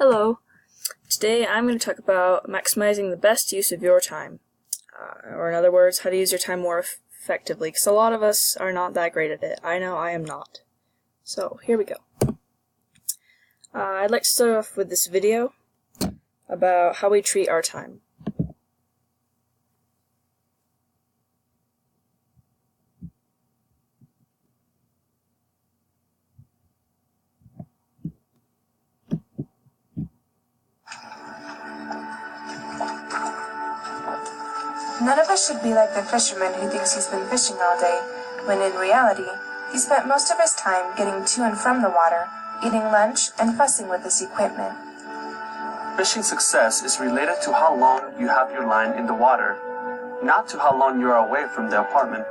Hello. Today I'm going to talk about maximizing the best use of your time. Or in other words, how to use your time more effectively, because a lot of us are not that great at it. I know I am not. So, here we go. I'd like to start off with this video about how we treat our time. None of us should be like the fisherman who thinks he's been fishing all day, when in reality, he spent most of his time getting to and from the water, eating lunch, and fussing with his equipment. Fishing success is related to how long you have your line in the water, not to how long you are away from the apartment.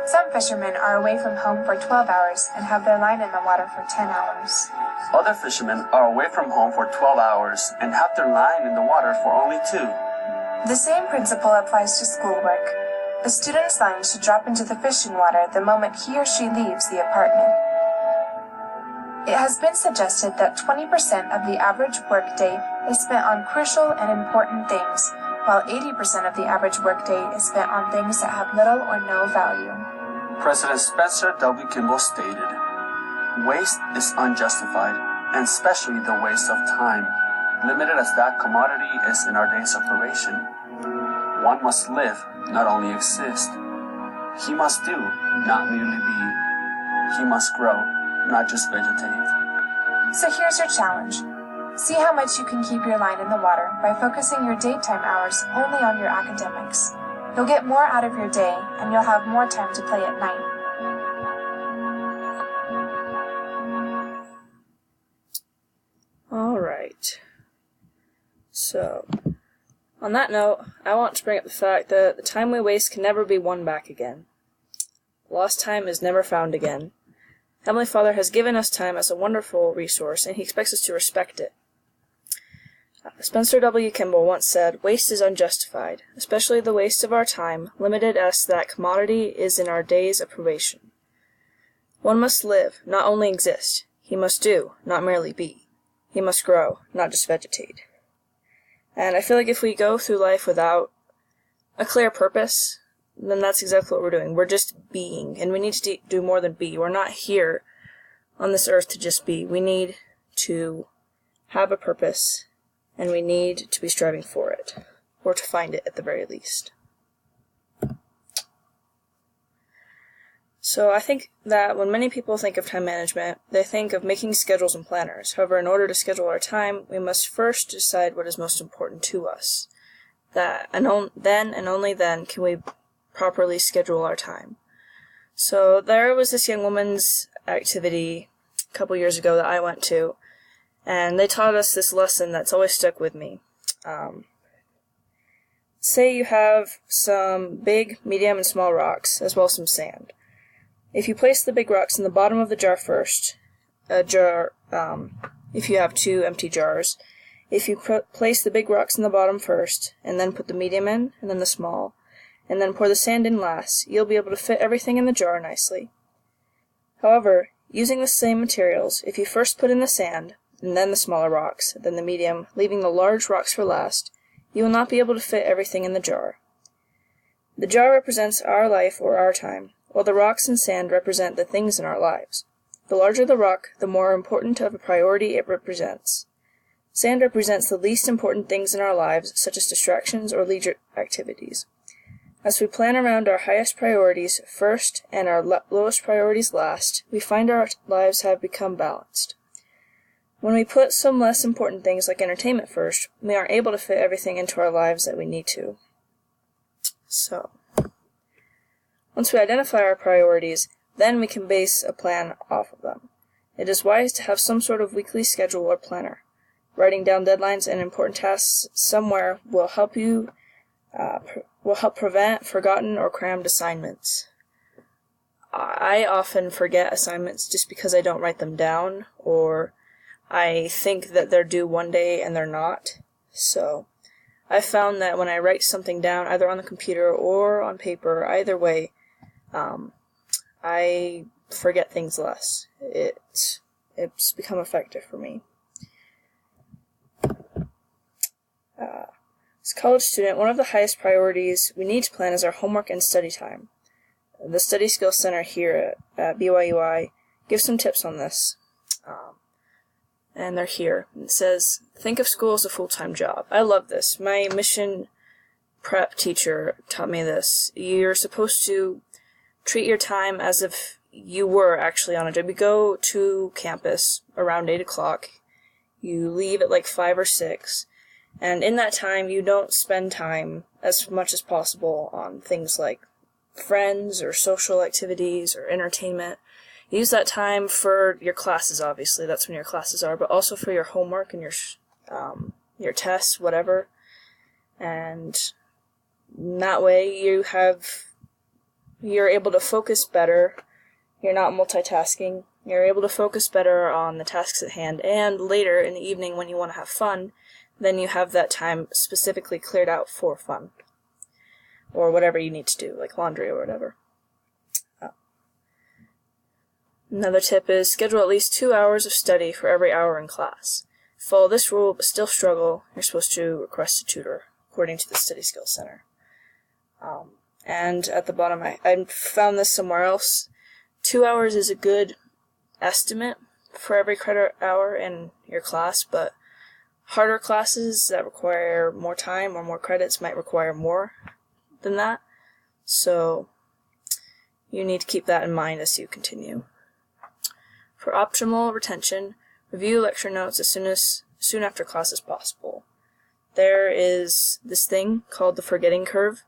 Some fishermen are away from home for 12 hours and have their line in the water for 10 hours. Other fishermen are away from home for 12 hours and have their line in the water for only 2. The same principle applies to schoolwork. A student's line should drop into the fishing water the moment he or she leaves the apartment. It has been suggested that 20% of the average workday is spent on crucial and important things, while 80% of the average workday is spent on things that have little or no value. President Spencer W. Kimball stated, "Waste is unjustified, and especially the waste of time, limited as that commodity is in our days of probation. One must live, not only exist. He must do, not merely be. He must grow, not just vegetate." So here's your challenge. See how much you can keep your line in the water by focusing your daytime hours only on your academics. You'll get more out of your day, and you'll have more time to play at night. Alright. So, on that note, I want to bring up the fact that the time we waste can never be won back again. Lost time is never found again. Heavenly Father has given us time as a wonderful resource, and He expects us to respect it. Spencer W. Kimball once said, "Waste is unjustified, especially the waste of our time, limited as that commodity is in our days of probation. One must live, not only exist. He must do, not merely be. He must grow, not just vegetate." And I feel like if we go through life without a clear purpose, then that's exactly what we're doing. We're just being, and we need to do more than be. We're not here on this earth to just be. We need to have a purpose, and we need to be striving for it, or to find it at the very least. So I think that when many people think of time management, they think of making schedules and planners. However, in order to schedule our time, we must first decide what is most important to us. Then and only then can we properly schedule our time. So there was this young woman's activity a couple years ago that I went to, and they taught us this lesson that's always stuck with me. Say you have some big, medium, and small rocks, as well as some sand. If you place the big rocks in the bottom of the jar first, if you have 2 empty jars, if you place the big rocks in the bottom first, and then put the medium in, and then the small, and then pour the sand in last, you'll be able to fit everything in the jar nicely. However, using the same materials, if you first put in the sand, and then the smaller rocks, then the medium, leaving the large rocks for last, you will not be able to fit everything in the jar. The jar represents our life or our time, while the rocks and sand represent the things in our lives. The larger the rock, the more important of a priority it represents. Sand represents the least important things in our lives, such as distractions or leisure activities. As we plan around our highest priorities first and our lowest priorities last, we find our lives have become balanced. When we put some less important things like entertainment first, we aren't able to fit everything into our lives that we need to. So, once we identify our priorities, then we can base a plan off of them. It is wise to have some sort of weekly schedule or planner. Writing down deadlines and important tasks somewhere will help prevent forgotten or crammed assignments. I often forget assignments just because I don't write them down, or I think that they're due one day and they're not. So I found that when I write something down, either on the computer or on paper, either way, I forget things less. It's become effective for me. college student, one of the highest priorities we need to plan is our homework and study time. The Study Skills Center here at BYU-I gives some tips on this, and they're here. It says, think of school as a full-time job. I love this. My mission prep teacher taught me this. You're supposed to treat your time as if you were actually on a job. You go to campus around 8 o'clock. You leave at like 5 or 6. And in that time, you don't spend time as much as possible on things like friends or social activities or entertainment. Use that time for your classes, obviously. That's when your classes are, but also for your homework and your tests, whatever. And that way you're able to focus better. You're not multitasking. You're able to focus better on the tasks at hand. And later in the evening when you want to have fun, then you have that time specifically cleared out for fun. Or whatever you need to do, like laundry or whatever. Another tip is schedule at least 2 hours of study for every hour in class. Follow this rule, but still struggle, you're supposed to request a tutor, according to the Study Skills Center. And at the bottom, I found this somewhere else. 2 hours is a good estimate for every credit hour in your class, but harder classes that require more time or more credits might require more than that. So you need to keep that in mind as you continue. For optimal retention, review lecture notes as soon after class as possible. There is this thing called the forgetting curve.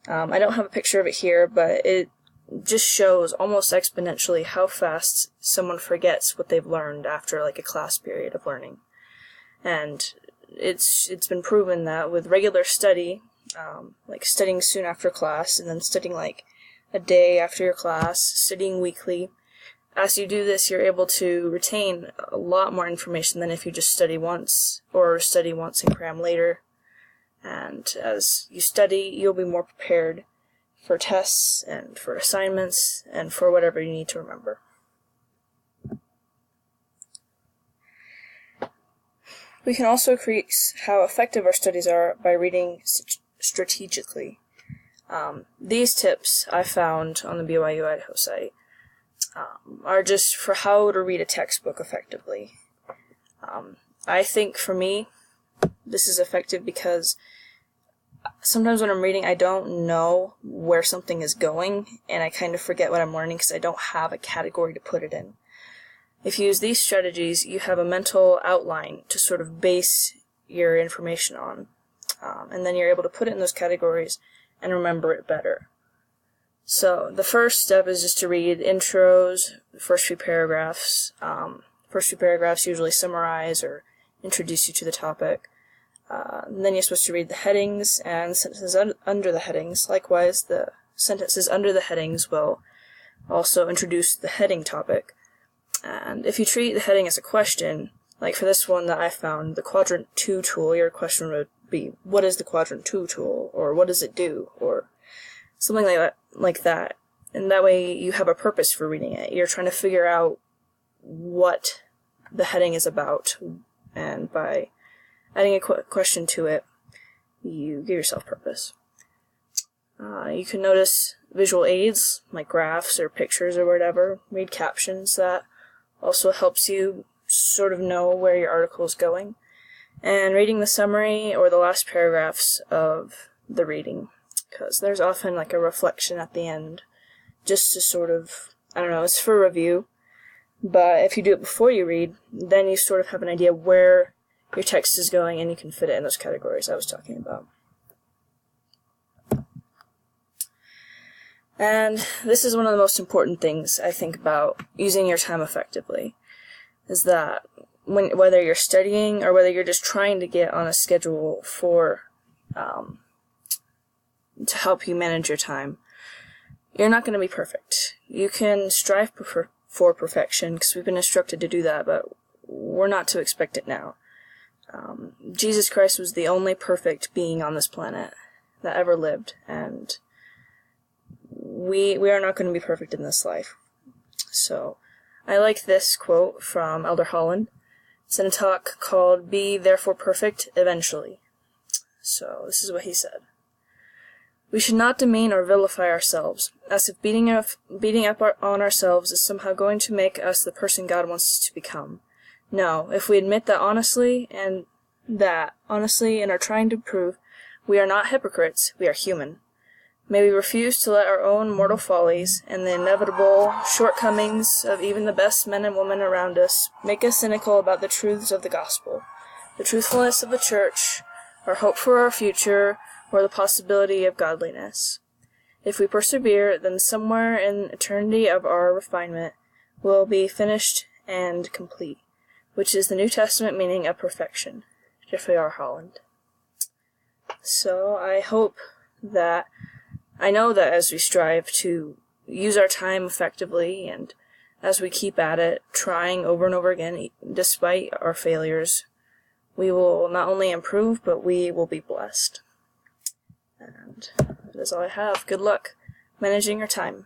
I don't have a picture of it here, but it just shows almost exponentially how fast someone forgets what they've learned after like a class period of learning. And it's been proven that with regular study, like studying soon after class and then studying like a day after your class, studying weekly, as you do this, you're able to retain a lot more information than if you just study once and cram later. And as you study, you'll be more prepared for tests and for assignments and for whatever you need to remember. We can also increase how effective our studies are by reading strategically. These tips I found on the BYU Idaho site are just for how to read a textbook effectively. I think for me, this is effective because sometimes when I'm reading, I don't know where something is going, and I kind of forget what I'm learning because I don't have a category to put it in. If you use these strategies, you have a mental outline to sort of base your information on, and then you're able to put it in those categories and remember it better. So the first step is just to read intros, the first few paragraphs. First few paragraphs usually summarize or introduce you to the topic. Then you're supposed to read the headings and sentences under the headings. Likewise, the sentences under the headings will also introduce the heading topic. And if you treat the heading as a question, like for this one that I found, the Quadrant 2 tool, your question would be, what is the Quadrant 2 tool? Or what does it do? Or something like that. And that way you have a purpose for reading it. You're trying to figure out what the heading is about. And by adding a question to it, you give yourself purpose. You can notice visual aids, like graphs or pictures or whatever. Read captions. That also helps you sort of know where your article is going. And reading the summary or the last paragraphs of the reading, because there's often like a reflection at the end, just to sort of, I don't know, it's for review. But if you do it before you read, then you sort of have an idea where your text is going, and you can fit it in those categories I was talking about. And this is one of the most important things I think about using your time effectively, is that whether you're studying or whether you're just trying to get on a schedule for to help you manage your time, you're not going to be perfect. You can strive for perfection, because we've been instructed to do that, but we're not to expect it now. Jesus Christ was the only perfect being on this planet that ever lived, and we are not going to be perfect in this life. So I like this quote from Elder Holland. It's in a talk called Be Therefore Perfect Eventually. So this is what he said. We should not demean or vilify ourselves, as if beating up on ourselves is somehow going to make us the person God wants us to become. No, if we admit that honestly in our trying to prove, we are not hypocrites, we are human. May we refuse to let our own mortal follies and the inevitable shortcomings of even the best men and women around us make us cynical about the truths of the gospel, the truthfulness of the church, our hope for our future, or the possibility of godliness. If we persevere, then somewhere in eternity of our refinement will be finished and complete, which is the New Testament meaning of perfection. Jeffrey R. Holland. So I know that as we strive to use our time effectively and as we keep at it, trying over and over again, despite our failures, we will not only improve, but we will be blessed. And that is all I have. Good luck managing your time.